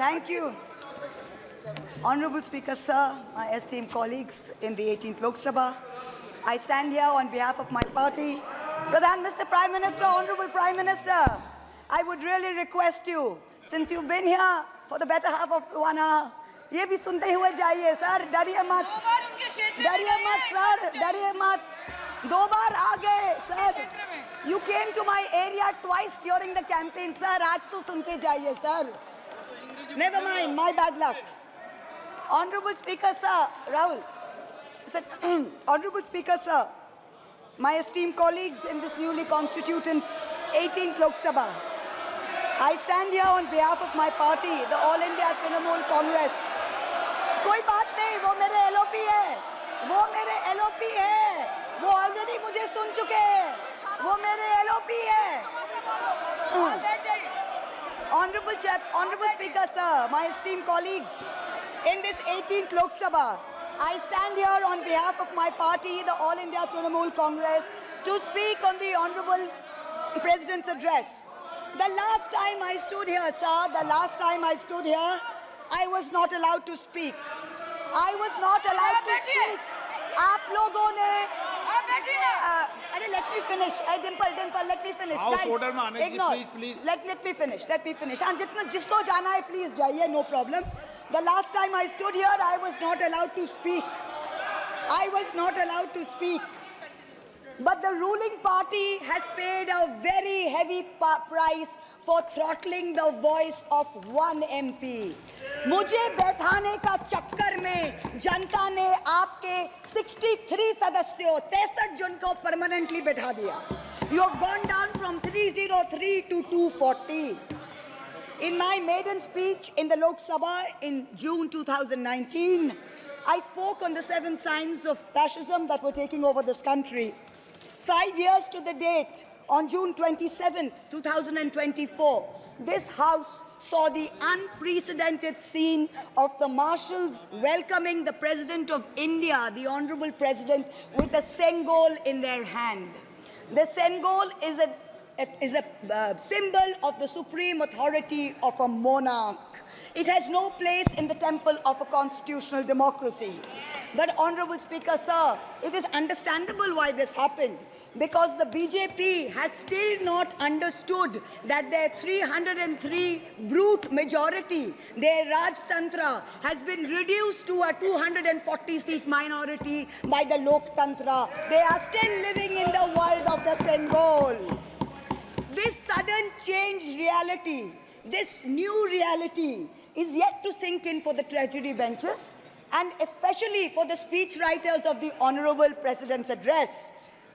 Thank you. Honorable Speaker, sir, my esteemed colleagues in the 18th Lok Sabha, I stand here on behalf of my party. Mr. Prime Minister, Honorable Prime Minister, I would really request you, since you've been here for the better half of 1 hour, ये भी सुनते हुए जाइए sir, डरिए मत sir, डरिए मत, 2 बार आ गए sir. You came to my area twice during the campaign, sir. आज तो सुन के जाइए sir. Never mind, my bad luck. Honorable Speaker, sir, Rahul. Honorable Speaker, sir, my esteemed colleagues in this newly constituted 18th Lok Sabha, I stand here on behalf of my party, the All India Trinamool Congress. कोई बात नहीं, वो मेरे LOP है, वो already मुझे सुन चुके हैं, वो मेरे LOP है. Honorable Speaker, sir, my esteemed colleagues, in this 18th Lok Sabha, I stand here on behalf of my party, the All India Trinamool Congress, to speak on the Honorable President's address. The last time I stood here, sir, I was not allowed to speak. आप लोगों ने अरे let me finish. Dimple, let me finish. Guys, ignore. Let me finish. And जिसको जाना है, please जाइए, no problem. The last time I stood here, I was not allowed to speak. But the ruling party has paid a very heavy price for throttling the voice of one MP. मुझे बैठाने का चक्कर में जनता ने आपके 63 सदस्यों 63 जन को परमानेंटली बैठा दिया. You have gone down from 303 to 240. In my maiden speech in the Lok Sabha in June 2019, I spoke on the 7 signs of fascism that were taking over this country. 5 years to the date, on June 27, 2024, this House saw the unprecedented scene of the marshals welcoming the President of India, the Honorable President, with a Sengol in their hand. The Sengol is a symbol of the supreme authority of a monarch. It has no place in the temple of a constitutional democracy. But, Honorable Speaker, sir, it is understandable why this happened. Because the BJP has still not understood that their 303 brute majority, their Rajtantra, has been reduced to a 240-seat minority by the Loktantra. They are still living in the world of the Sengol. This sudden changed reality, this new reality, is yet to sink in for the treasury benches and especially for the speech writers of the Honorable President's address.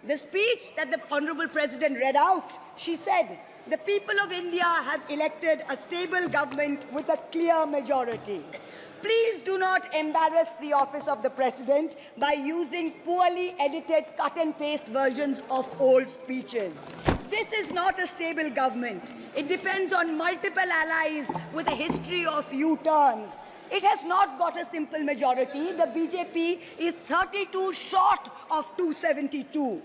The speech that the Honorable President read out, she said, the people of India have elected a stable government with a clear majority. Please do not embarrass the office of the President by using poorly edited cut and paste versions of old speeches. This is not a stable government. It depends on multiple allies with a history of U-turns. It has not got a simple majority. The BJP is 32 short of 272.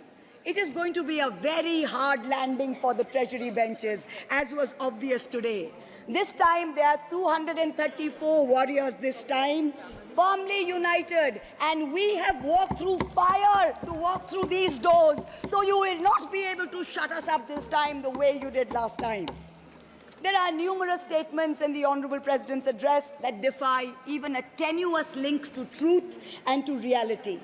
It is going to be a very hard landing for the treasury benches, as was obvious today. This time, there are 234 warriors this time, firmly united, and we have walked through fire to walk through these doors, so you will not be able to shut us up this time the way you did last time. There are numerous statements in the Honorable President's address that defy even a tenuous link to truth and to reality.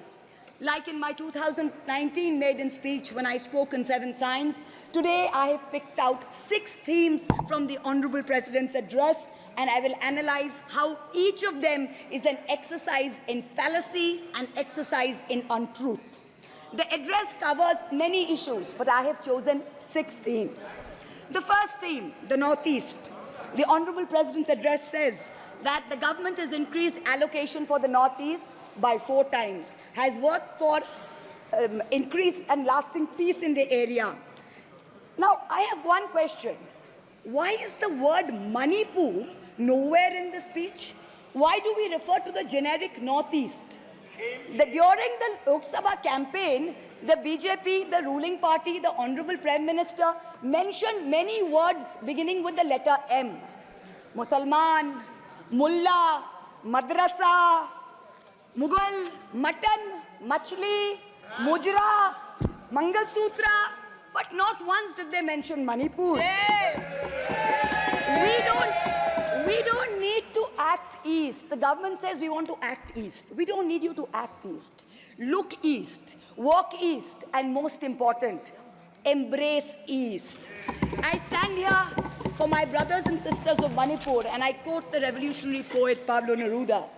Like in my 2019 maiden speech when I spoke on 7 signs, today I have picked out 6 themes from the Honorable President's address, and I will analyze how each of them is an exercise in fallacy and exercise in untruth. The address covers many issues, but I have chosen 6 themes. The first theme, the Northeast. The Honorable President's address says that the government has increased allocation for the Northeast by 4 times, has worked for increased and lasting peace in the area. Now, I have one question. Why is the word Manipur nowhere in the speech? Why do we refer to the generic Northeast? During the Lok Sabha campaign, the BJP, the ruling party, the Honorable Prime Minister mentioned many words beginning with the letter M. Musalman, Mullah, Madrasa, Mughal, Mutton, Machli, Mujra, Mangal Sutra, but not once did they mention Manipur. We don't need to act east. The government says we want to act east. We don't need you to act east. Look east, walk east, and most important, embrace east. I stand here for my brothers and sisters of Manipur, and I quote the revolutionary poet Pablo Neruda.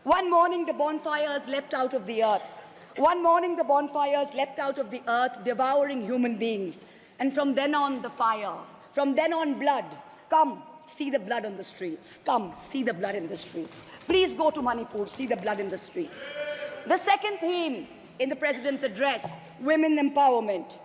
One morning the bonfires leapt out of the earth. One morning the bonfires leapt out of the earth, devouring human beings. And from then on the fire, from then on blood. Come, see the blood on the streets. Come, see the blood in the streets. Please go to Manipur, see the blood in the streets. The second theme in the President's address, women empowerment.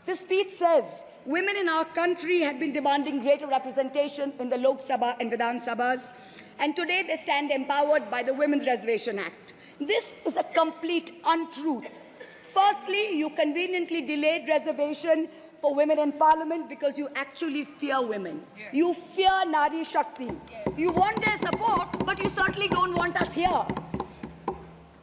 The speech says, women in our country had been demanding greater representation in the Lok Sabha and Vidhan Sabhas, and today they stand empowered by the Women's Reservation Act. This is a complete untruth. Firstly, you conveniently delayed reservation for women in parliament because you actually fear women. You fear Nari Shakti. You want their support, but you certainly don't want us here.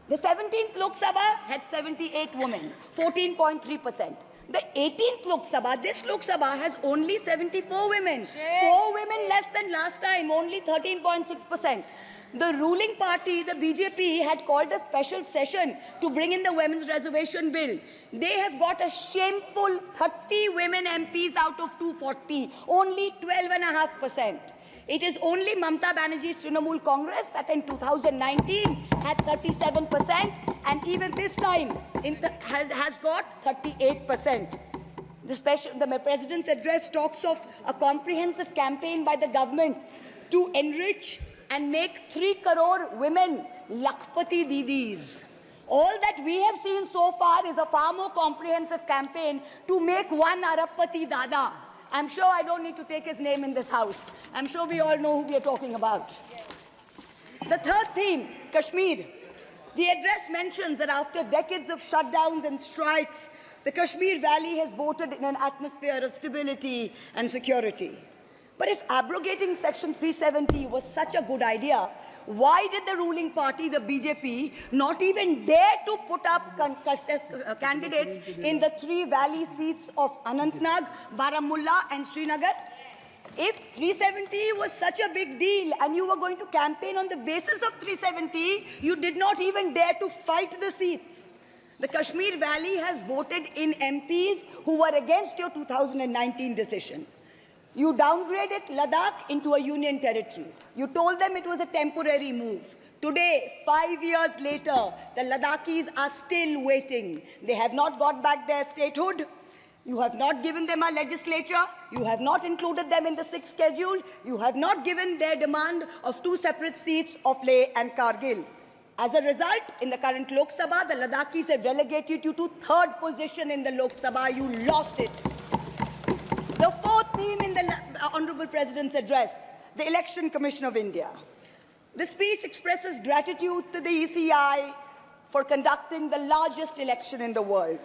The 17th Lok Sabha had 78 women, 14.3%. The 18th Lok Sabha, this Lok Sabha, has only 74 women. 4 women less than last time, only 13.6%. The ruling party, the BJP, had called a special session to bring in the Women's Reservation Bill. They have got a shameful 30 women MPs out of 240, only 12.5%. It is only Mamata Banerjee's Trinamool Congress that in 2019 had 37%, and even this time has got 38%. The President's address talks of a comprehensive campaign by the government to enrich and make 3 crore women Lakhpati Didis. All that we have seen so far is a far more comprehensive campaign to make 1 Arabpati Dada. I'm sure I don't need to take his name in this house. I'm sure we all know who we are talking about. The third theme, Kashmir. The address mentions that after decades of shutdowns and strikes, the Kashmir Valley has voted in an atmosphere of stability and security. But if abrogating Section 370 was such a good idea, why did the ruling party, the BJP, not even dare to put up candidates in the 3 valley seats of Anantnag, Baramulla and Srinagar? If 370 was such a big deal and you were going to campaign on the basis of 370, you did not even dare to fight the seats. The Kashmir Valley has voted in MPs who were against your 2019 decision. You downgraded Ladakh into a union territory. You told them it was a temporary move. Today, 5 years later, the Ladakhis are still waiting. They have not got back their statehood. You have not given them a legislature. You have not included them in the 6th schedule. You have not given their demand of 2 separate seats of Leh and Kargil. As a result, in the current Lok Sabha, the Ladakhis have relegated you to 3rd position in the Lok Sabha. You lost it. The fourth theme in the Honorable President's address, the Election Commission of India. The speech expresses gratitude to the ECI for conducting the largest election in the world.